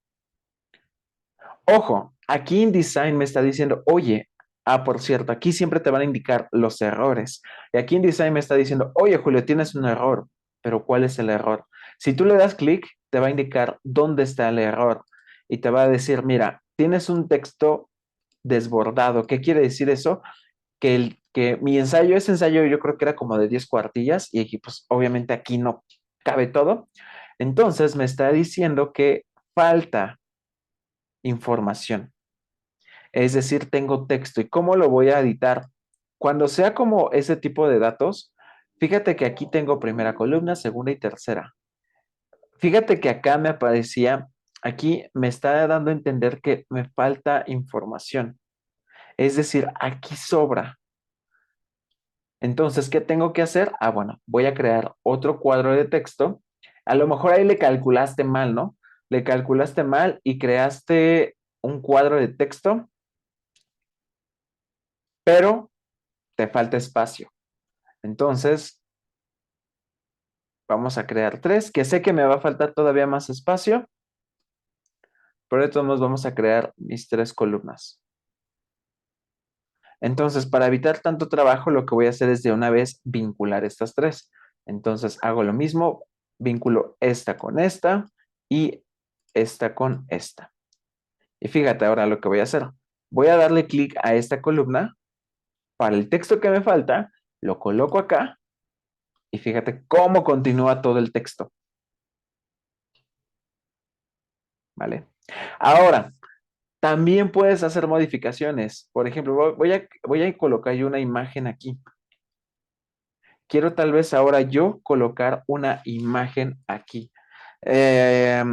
Ojo, aquí InDesign me está diciendo, oye, por cierto, aquí siempre te van a indicar los errores. Y aquí InDesign me está diciendo, oye, Julio, tienes un error. Pero ¿cuál es el error? Si tú le das clic, te va a indicar dónde está el error. Y te va a decir, mira, tienes un texto desbordado. ¿Qué quiere decir eso? Que mi ensayo, ese ensayo yo creo que era como de 10 cuartillas y aquí, pues obviamente aquí no cabe todo. Entonces me está diciendo que falta información. Es decir, tengo texto. ¿Y cómo lo voy a editar? Cuando sea como ese tipo de datos, fíjate que aquí tengo primera columna, segunda y tercera. Fíjate que acá me aparecía, aquí me está dando a entender que me falta información. Es decir, aquí sobra. Entonces, ¿qué tengo que hacer? Bueno, voy a crear otro cuadro de texto. A lo mejor ahí le calculaste mal, ¿no? Le calculaste mal y creaste un cuadro de texto, pero te falta espacio. Entonces, vamos a crear tres, que sé que me va a faltar todavía más espacio, pero de todos modos vamos a crear mis tres columnas. Entonces, para evitar tanto trabajo, lo que voy a hacer es de una vez vincular estas tres. Entonces, hago lo mismo, vinculo esta con esta y esta con esta. Y fíjate ahora lo que voy a hacer. Voy a darle clic a esta columna. Para el texto que me falta, lo coloco acá y fíjate cómo continúa todo el texto. ¿Vale? Ahora, también puedes hacer modificaciones. Por ejemplo, voy a colocar yo una imagen aquí. Quiero tal vez ahora yo colocar una imagen aquí. Eh,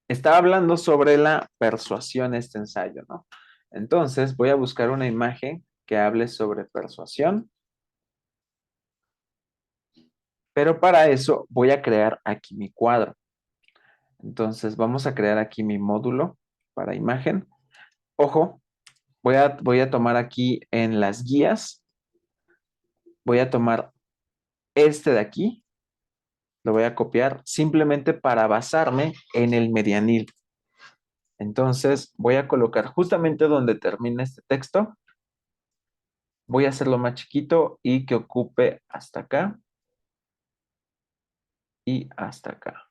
Estaba hablando sobre la persuasión este ensayo, ¿no? Entonces voy a buscar una imagen que hable sobre persuasión, pero para eso voy a crear aquí mi cuadro. Entonces vamos a crear aquí mi módulo para imagen. Ojo, voy a tomar aquí en las guías, voy a tomar este de aquí, lo voy a copiar simplemente para basarme en el medianil. Entonces voy a colocar justamente donde termina este texto. Voy a hacerlo más chiquito y que ocupe hasta acá y hasta acá.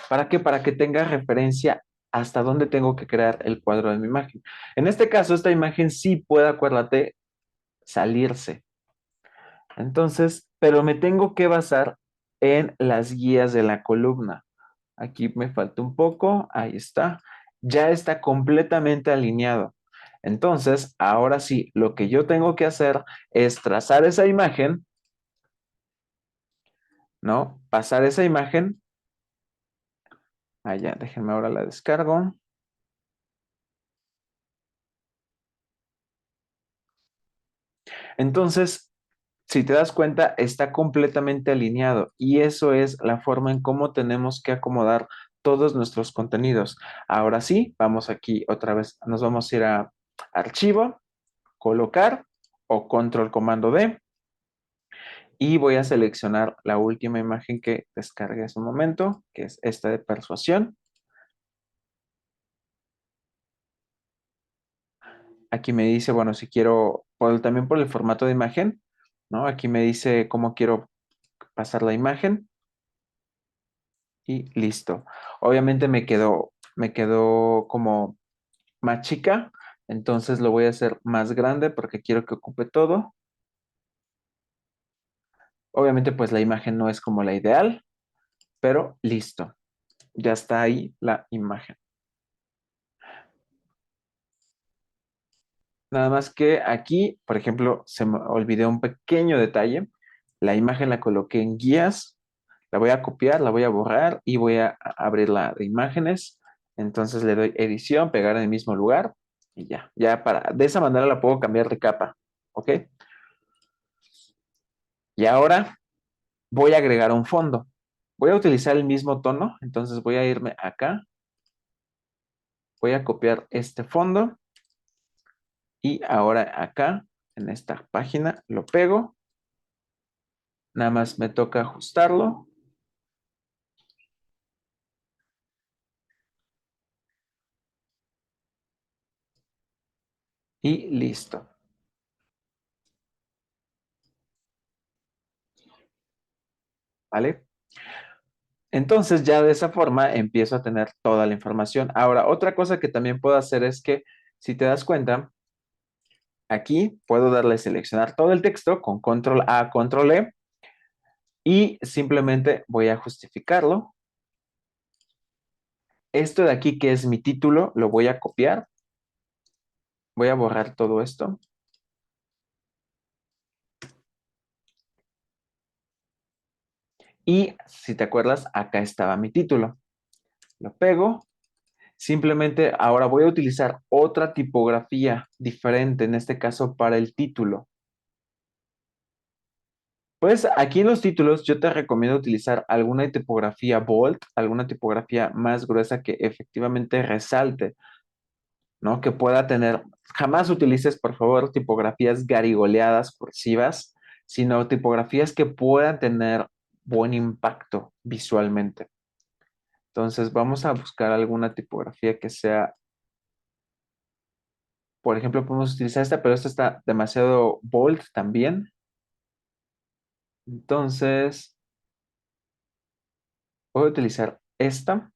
¿Para qué? Para que tenga referencia hasta dónde tengo que crear el cuadro de mi imagen. En este caso, esta imagen sí puede, acuérdate, salirse. Entonces, pero me tengo que basar en las guías de la columna. Aquí me falta un poco, ahí está. Ya está completamente alineado. Entonces, ahora sí, lo que yo tengo que hacer es trazar esa imagen, ¿no? Pasar esa imagen. Allá, déjenme ahora la descargo. Entonces, si te das cuenta, está completamente alineado y eso es la forma en cómo tenemos que acomodar todos nuestros contenidos. Ahora sí, vamos aquí otra vez, nos vamos a ir a archivo, colocar o control comando D y voy a seleccionar la última imagen que descargué hace un momento, que es esta de persuasión. Aquí me dice, bueno, si quiero, también por el formato de imagen, ¿no? Aquí me dice cómo quiero pasar la imagen. Y listo. Obviamente me quedó como más chica, entonces lo voy a hacer más grande porque quiero que ocupe todo. Obviamente pues la imagen no es como la ideal, pero listo. Ya está ahí la imagen. Nada más que aquí, por ejemplo, se me olvidó un pequeño detalle. La imagen la coloqué en guías, la voy a copiar, la voy a borrar y voy a abrir la de imágenes. Entonces le doy edición, pegar en el mismo lugar y ya. De esa manera la puedo cambiar de capa. ¿Ok? Y ahora voy a agregar un fondo. Voy a utilizar el mismo tono, entonces voy a irme acá, voy a copiar este fondo y ahora acá, en esta página, lo pego. Nada más me toca ajustarlo y listo. ¿Vale? Entonces ya de esa forma empiezo a tener toda la información. Ahora, otra cosa que también puedo hacer es que, si te das cuenta, aquí puedo darle seleccionar todo el texto con control A, control E y simplemente voy a justificarlo. Esto de aquí que es mi título, lo voy a copiar. Voy a borrar todo esto. Y si te acuerdas, acá estaba mi título. Lo pego. Simplemente ahora voy a utilizar otra tipografía diferente, en este caso para el título. Pues aquí en los títulos yo te recomiendo utilizar alguna tipografía bold, alguna tipografía más gruesa que efectivamente resalte, ¿no? Que pueda tener, jamás utilices, por favor, tipografías garigoleadas, cursivas, sino tipografías que puedan tener buen impacto visualmente. Entonces vamos a buscar alguna tipografía que sea, por ejemplo, podemos utilizar esta, pero esta está demasiado bold también. Entonces voy a utilizar esta.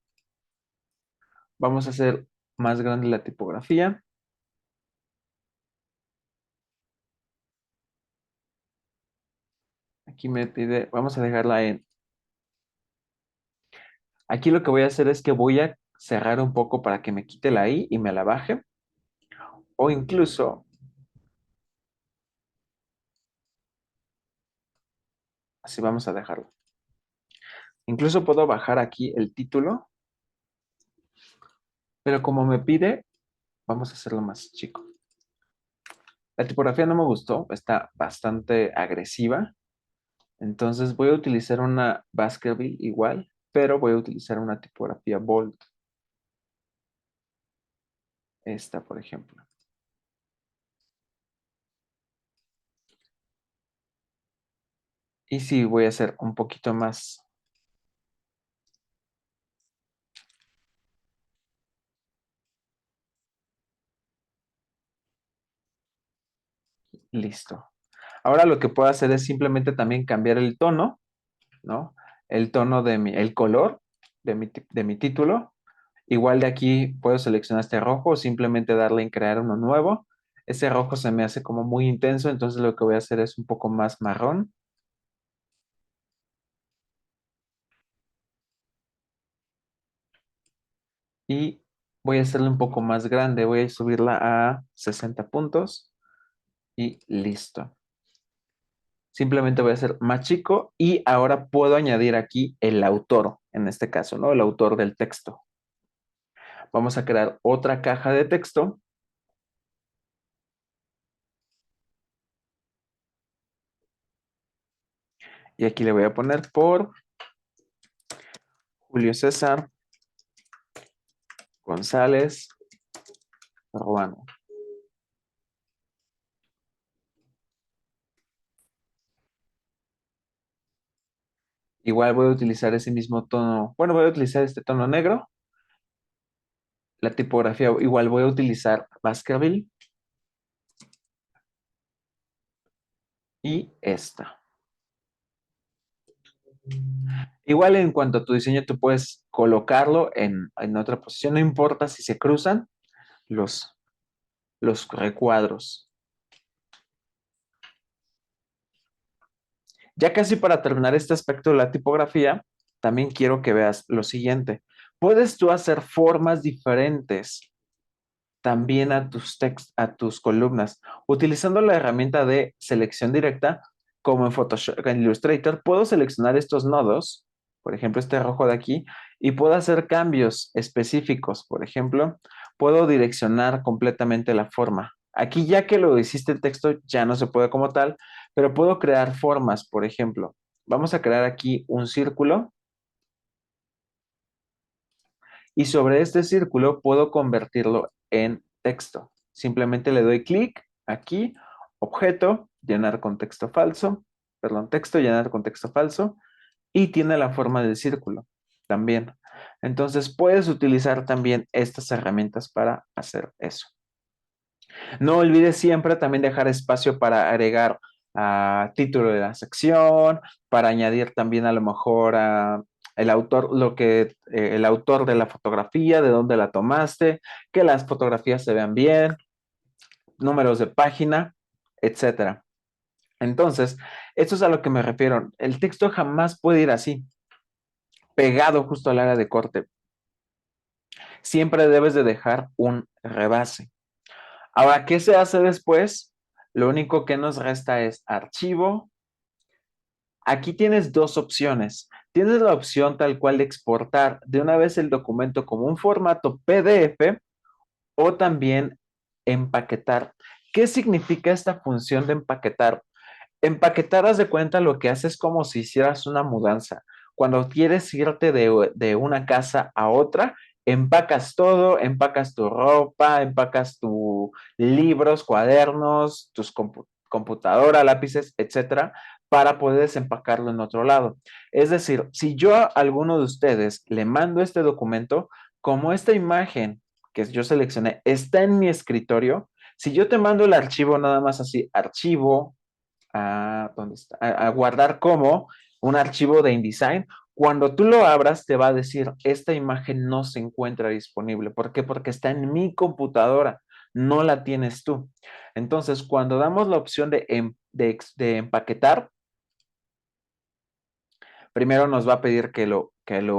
Vamos a hacer más grande la tipografía. Aquí me pide, vamos a dejarla en. Aquí lo que voy a hacer es que voy a cerrar un poco para que me quite la I y me la baje. O incluso, así vamos a dejarlo. Incluso puedo bajar aquí el título, pero como me pide, vamos a hacerlo más chico. La tipografía no me gustó, está bastante agresiva. Entonces voy a utilizar una Baskerville igual, pero voy a utilizar una tipografía bold. Esta, por ejemplo. Y sí, voy a hacer un poquito más listo. Ahora lo que puedo hacer es simplemente también cambiar el tono, ¿no? El tono el color. de mi título. Igual de aquí puedo seleccionar este rojo o simplemente darle en crear uno nuevo. Ese rojo se me hace como muy intenso, entonces lo que voy a hacer es un poco más marrón. Y voy a hacerle un poco más grande. Voy a subirla a 60 puntos y listo. Simplemente voy a hacer más chico y ahora puedo añadir aquí el autor, en este caso, ¿no? El autor del texto. Vamos a crear otra caja de texto y aquí le voy a poner por Julio César González Ruano. Igual voy a utilizar ese mismo tono, bueno, voy a utilizar este tono negro. La tipografía igual voy a utilizar Baskerville y esta. Igual en cuanto a tu diseño, tú puedes colocarlo en otra posición, no importa si se cruzan los, los recuadros. Ya casi para terminar este aspecto de la tipografía, también quiero que veas lo siguiente. Puedes tú hacer formas diferentes también a tus a tus columnas. Utilizando la herramienta de selección directa, como en Photoshop, en Illustrator, puedo seleccionar estos nodos, por ejemplo, este rojo de aquí, y puedo hacer cambios específicos. Por ejemplo, puedo direccionar completamente la forma. Aquí ya que lo hiciste el texto, ya no se puede como tal, pero puedo crear formas, por ejemplo. Vamos a crear aquí un círculo y sobre este círculo puedo convertirlo en texto. Simplemente le doy clic aquí, objeto, llenar con texto falso, perdón, texto, llenar con texto falso, y tiene la forma del círculo también. Entonces puedes utilizar también estas herramientas para hacer eso. No olvides siempre también dejar espacio para agregar título de la sección, para añadir también a lo mejor el autor, el autor de la fotografía, de dónde la tomaste, que las fotografías se vean bien, números de página, etcétera. Entonces, esto es a lo que me refiero. El texto jamás puede ir así, pegado justo al área de corte. Siempre debes de dejar un rebase. Ahora, ¿qué se hace después? Lo único que nos resta es archivo. Aquí tienes dos opciones. Tienes la opción tal cual de exportar de una vez el documento como un formato PDF o también empaquetar. ¿Qué significa esta función de empaquetar? Empaquetar, haz de cuenta, lo que haces como si hicieras una mudanza. Cuando quieres irte de una casa a otra, empacas todo, empacas tu ropa, empacas tus libros, cuadernos, tus computadora, lápices, etcétera, para poder desempacarlo en otro lado. Es decir, si yo a alguno de ustedes le mando este documento, como esta imagen que yo seleccioné está en mi escritorio, si yo te mando el archivo nada más así, archivo, ¿dónde está? A guardar como un archivo de InDesign. Cuando tú lo abras, te va a decir, esta imagen no se encuentra disponible. ¿Por qué? Porque está en mi computadora, no la tienes tú. Entonces, cuando damos la opción de empaquetar, primero nos va a pedir que lo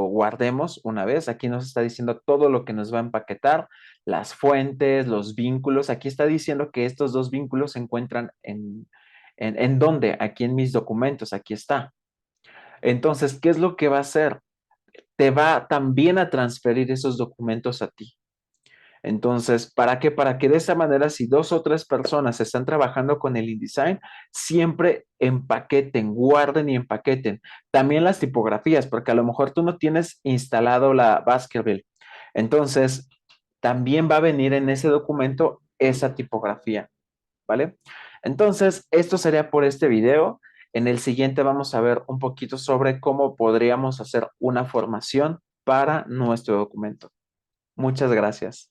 guardemos una vez. Aquí nos está diciendo todo lo que nos va a empaquetar, las fuentes, los vínculos. Aquí está diciendo que estos dos vínculos se encuentran ¿en dónde? Aquí en mis documentos, aquí está. Entonces, ¿qué es lo que va a hacer? Te va también a transferir esos documentos a ti. Entonces, ¿para qué? Para que de esa manera, si dos o tres personas están trabajando con el InDesign, siempre empaqueten, guarden y empaqueten. También las tipografías, porque a lo mejor tú no tienes instalado la Baskerville. Entonces, también va a venir en ese documento esa tipografía, ¿vale? Entonces, esto sería por este video. En el siguiente vamos a ver un poquito sobre cómo podríamos hacer una formación para nuestro documento. Muchas gracias.